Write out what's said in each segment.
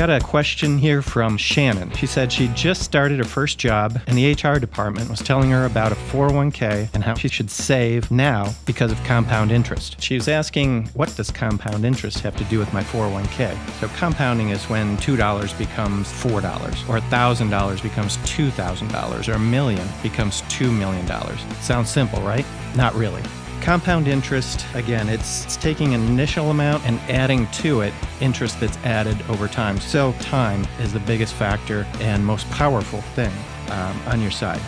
Got a question here from Shannon. She said she just started her first job and the HR department was telling her about a 401k and how she should save now because of compound interest. She was asking, what does compound interest have to do with my 401k? So compounding is when $2 becomes $4, or $1,000 becomes $2,000, or $1 million becomes $2 million. Sounds simple, right? Not really. Compound interest, again, it's taking an initial amount and adding to it interest that's added over time. So time is the biggest factor and most powerful thing on your side.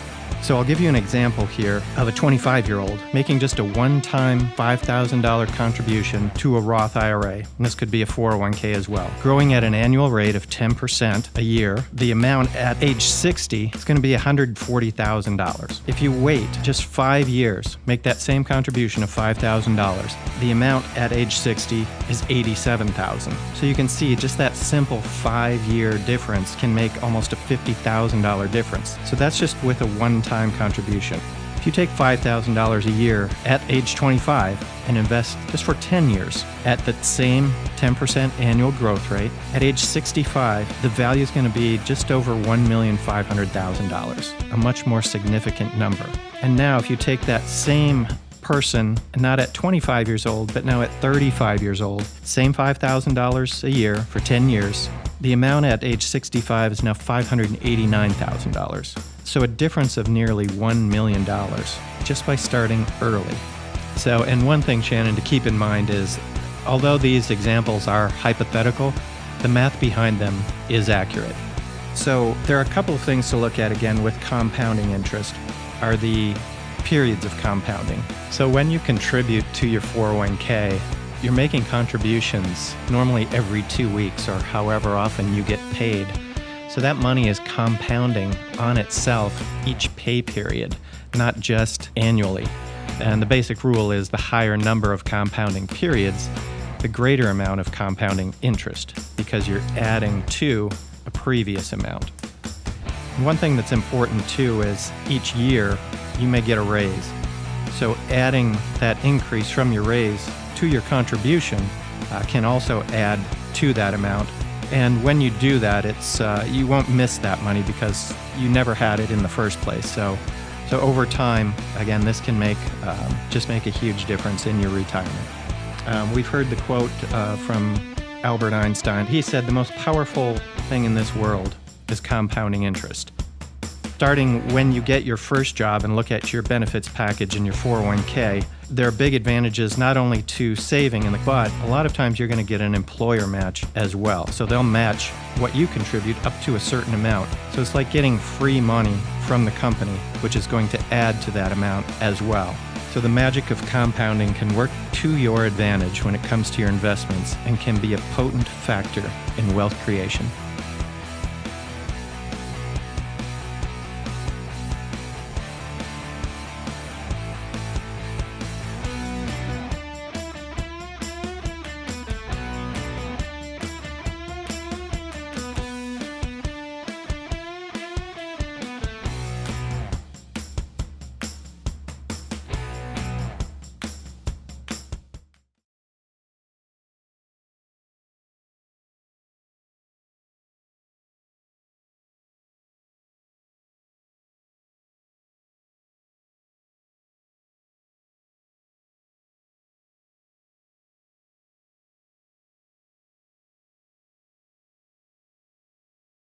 So I'll give you an example here of a 25-year-old making just a one-time $5,000 contribution to a Roth IRA. And this could be a 401k as well. Growing at an annual rate of 10% a year, the amount at age 60 is going to be $140,000. If you wait just 5 years, make that same contribution of $5,000, the amount at age 60 is $87,000. So you can see just that simple 5-year difference can make almost a $50,000 difference. So that's just with a one-time contribution. If you take $5,000 a year at age 25 and invest just for 10 years at the same 10% annual growth rate, at age 65, the value is going to be just over $1,500,000, a much more significant number. And now if you take that same person, not at 25 years old, but now at 35 years old, same $5,000 a year for 10 years, the amount at age 65 is now $589,000. So a difference of nearly $1 million just by starting early. So, and one thing, Shannon, to keep in mind is, although these examples are hypothetical, the math behind them is accurate. So there are a couple of things to look at again with compounding interest, are the periods of compounding. So when you contribute to your 401k, you're making contributions normally every 2 weeks or however often you get paid. So that money is compounding on itself each pay period, not just annually. And the basic rule is the higher number of compounding periods, the greater amount of compounding interest, because you're adding to a previous amount. And one thing that's important too is each year you may get a raise. So adding that increase from your raise to your contribution can also add to that amount. And when you do that, it's you won't miss that money because you never had it in the first place. So over time, again, this can just make a huge difference in your retirement. We've heard the quote from Albert Einstein. He said, "The most powerful thing in this world is compounding interest." Starting when you get your first job and look at your benefits package in your 401k, there are big advantages not only to saving, but a lot of times you're going to get an employer match as well. So they'll match what you contribute up to a certain amount. So it's like getting free money from the company, which is going to add to that amount as well. So the magic of compounding can work to your advantage when it comes to your investments and can be a potent factor in wealth creation.